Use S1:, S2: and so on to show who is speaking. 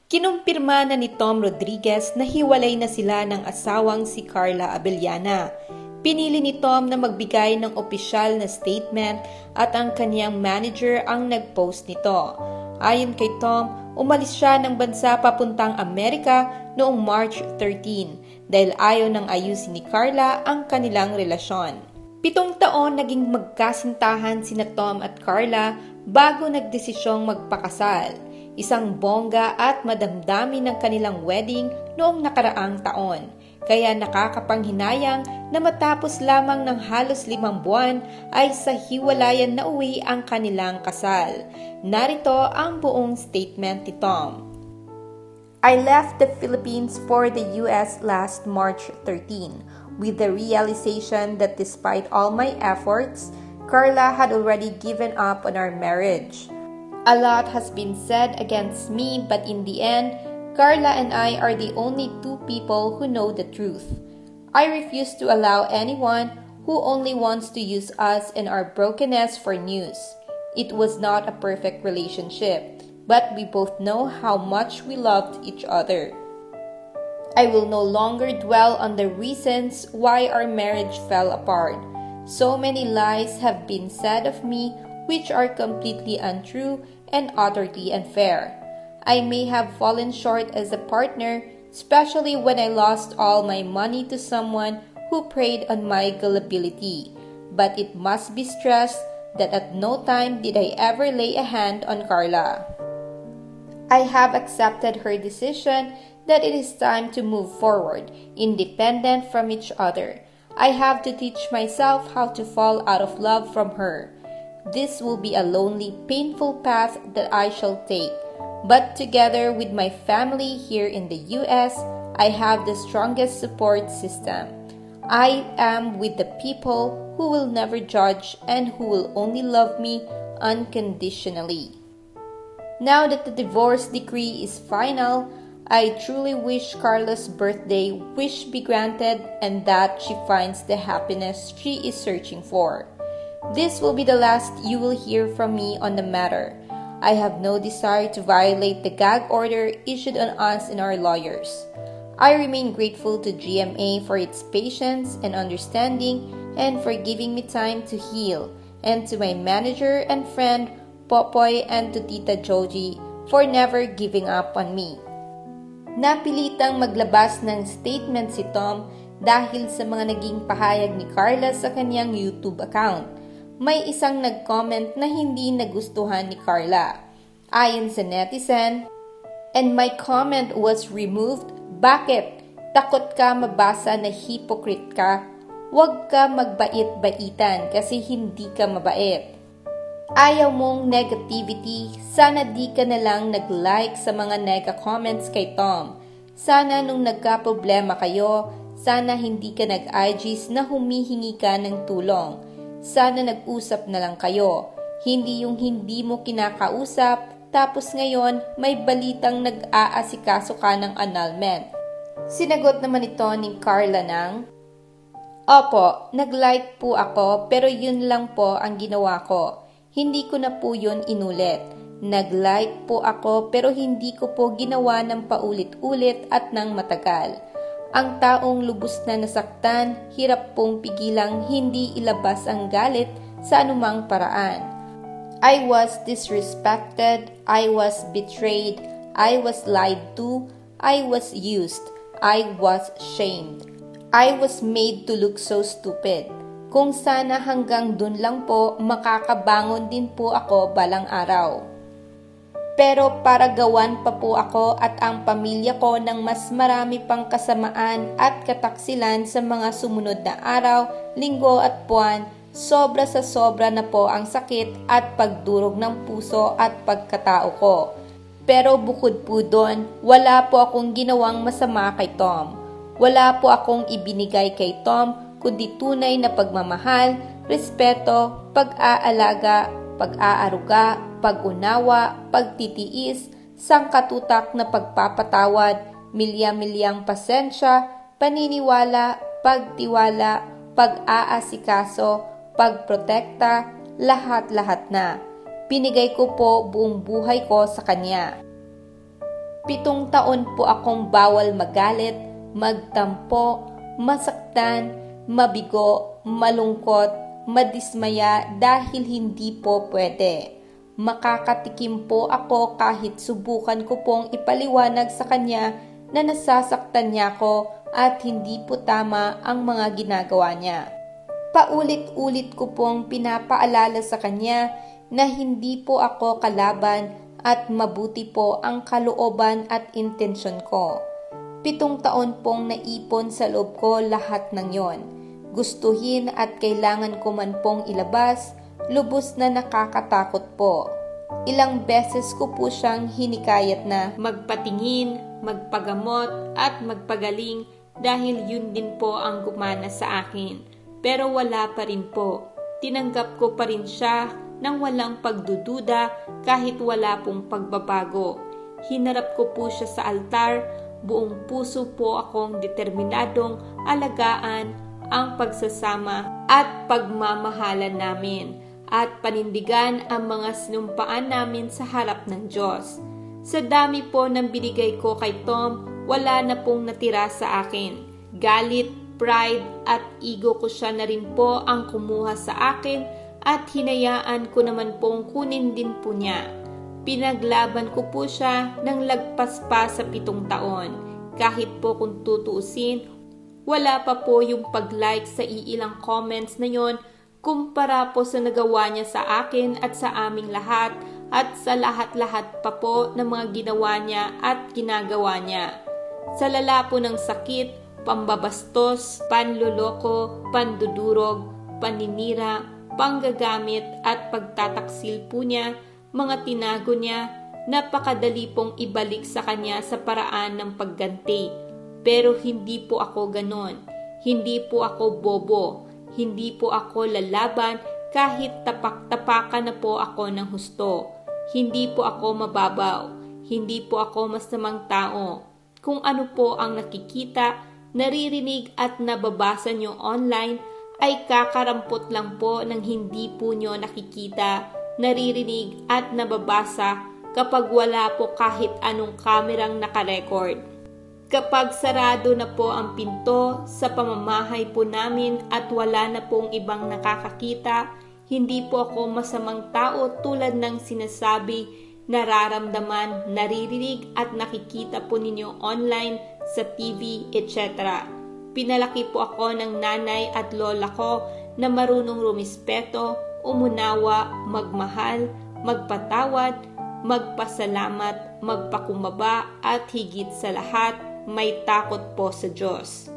S1: Kinumpirma na ni Tom Rodriguez na hiwalay na sila ng asawang si Carla Abellana. Pinili ni Tom na magbigay ng opisyal na statement at ang kanyang manager ang nag-post nito. Ayon kay Tom, umalis siya ng bansa papuntang Amerika noong March 13 dahil ayaw nang ayusin ni Carla ang kanilang relasyon. 7 taon naging magkasintahan sina Tom at Carla bago nagdesisyong magpakasal. Isang bongga at madamdami ng kanilang wedding noong nakaraang taon. Kaya nakakapanghinayang na matapos lamang ng halos 5 buwan ay sa hiwalayan na uwi ang kanilang kasal. Narito ang buong statement ni Tom. I left the Philippines for the US last March 13 with the realization that despite all my efforts, Carla had already given up on our marriage. A lot has been said against me, but in the end, Carla and I are the only 2 people who know the truth. I refuse to allow anyone who only wants to use us and our brokenness for news. It was not a perfect relationship, but we both know how much we loved each other. I will no longer dwell on the reasons why our marriage fell apart. So many lies have been said of me which are completely untrue and utterly unfair. I may have fallen short as a partner, especially when I lost all my money to someone who preyed on my gullibility. But it must be stressed that at no time did I ever lay a hand on Carla. I have accepted her decision that it is time to move forward, independent from each other. I have to teach myself how to fall out of love from her. This will be a lonely, painful path that I shall take. But together with my family here in the US, I have the strongest support system. I am with the people who will never judge and who will only love me unconditionally. Now that the divorce decree is final, I truly wish Carla's birthday wish be granted and that she finds the happiness she is searching for. This will be the last you will hear from me on the matter. I have no desire to violate the gag order issued on us and our lawyers. I remain grateful to GMA for its patience and understanding and for giving me time to heal, and to my manager and friend Popoy and to Tita Joji for never giving up on me. Napilitang maglabas ng statement si Tom dahil sa mga naging pahayag ni Carla sa kanyang YouTube account. May isang nag-comment na hindi nagustuhan ni Carla. Ayon sa netizen, "And my comment was removed. Bakit? Takot ka mabasa na hypocrite ka? Huwag ka magbait-baitan kasi hindi ka mabait. Ayaw mong negativity, sana di ka na lang nag-like sa mga nega-comments kay Tom. Sana nung nagka-problema kayo, sana hindi ka nag-IGs na humihingi ka ng tulong. Sana nag-usap na lang kayo, hindi yung hindi mo kinakausap, tapos ngayon may balitang nag-aasikaso ka ng annulment." Sinagot naman ito ni Carla ng, "Opo, nag-like po ako pero yun lang po ang ginawa ko. Hindi ko na po yun inulit. Nag-like po ako pero hindi ko po ginawa ng paulit-ulit at ng matagal. Ang taong lubos na nasaktan, hirap pong pigilang hindi ilabas ang galit sa anumang paraan. I was disrespected, I was betrayed, I was lied to, I was used, I was shamed. I was made to look so stupid. Kung sana hanggang dun lang po, makakabangon din po ako balang araw. Pero para gawan pa po ako at ang pamilya ko ng mas marami pang kasamaan at kataksilan sa mga sumunod na araw, linggo at buwan, sobra sa sobra na po ang sakit at pagdurog ng puso at pagkatao ko. Pero bukod po doon, wala po akong ginawang masama kay Tom. Wala po akong ibinigay kay Tom kundi tunay na pagmamahal, respeto, pag-aalaga, pag-aaruga, pag-unawa, pagtitiis, sangkatutak na pagpapatawad, milya-milyang pasensya, paniniwala, pagtiwala, pag-aasikaso, pagprotekta, lahat-lahat na. Pinigay ko po buong buhay ko sa kanya. 7 taon po akong bawal magalit, magtampo, masaktan, mabigo, malungkot, madismaya dahil hindi po pwede. Makakatikim po ako kahit subukan ko pong ipaliwanag sa kanya na nasasaktan niya ako at hindi po tama ang mga ginagawa niya. Paulit-ulit ko pong pinapaalala sa kanya na hindi po ako kalaban at mabuti po ang kalooban at intensyon ko. 7 taon pong naipon sa loob ko lahat ng yon. Gustuhin at kailangan ko man pong ilabas, lubos na nakakatakot po. Ilang beses ko po siyang hinikayat na magpatingin, magpagamot at magpagaling dahil yun din po ang gumana sa akin. Pero wala pa rin po. Tinanggap ko pa rin siya nang walang pagdududa kahit wala pong pagbabago. Hinarap ko po siya sa altar, buong puso po akong determinadong alagaan ang pagsasama at pagmamahalan namin at panindigan ang mga sinumpaan namin sa harap ng Diyos. Sa dami po ng binigay ko kay Tom, wala na pong natira sa akin. Galit, pride at ego ko siya na rin po ang kumuha sa akin at hinayaan ko naman pong kunin din po niya. Pinaglaban ko po siya ng lagpas pa sa 7 taon. Kahit po kung tutuusin, wala pa po yung pag-like sa iilang comments na yon kumpara po sa nagawa niya sa akin at sa aming lahat at sa lahat-lahat pa po ng mga ginawa niya at ginagawa niya. Sa lala po ng sakit, pambabastos, panluloko, pandudurog, paninira, panggagamit at pagtataksil po niya, mga tinago niya, napakadali pong ibalik sa kanya sa paraan ng pagganti. Pero hindi po ako ganon. Hindi po ako bobo. Hindi po ako lalaban kahit tapak-tapakan na po ako ng husto. Hindi po ako mababaw. Hindi po ako masamang tao. Kung ano po ang nakikita, naririnig at nababasa nyo online ay kakarampot lang po ng hindi po nyo nakikita, naririnig at nababasa kapag wala po kahit anong kamerang nakarecord. Kapag sarado na po ang pinto sa pamamahay po namin at wala na pong ibang nakakakita, hindi po ako masamang tao tulad ng sinasabi, nararamdaman, naririnig at nakikita po ninyo online, sa TV, etc. Pinalaki po ako ng nanay at lola ko na marunong rumispeto, umunawa, magmahal, magpatawad, magpasalamat, magpakumbaba at higit sa lahat, may takot po sa Diyos.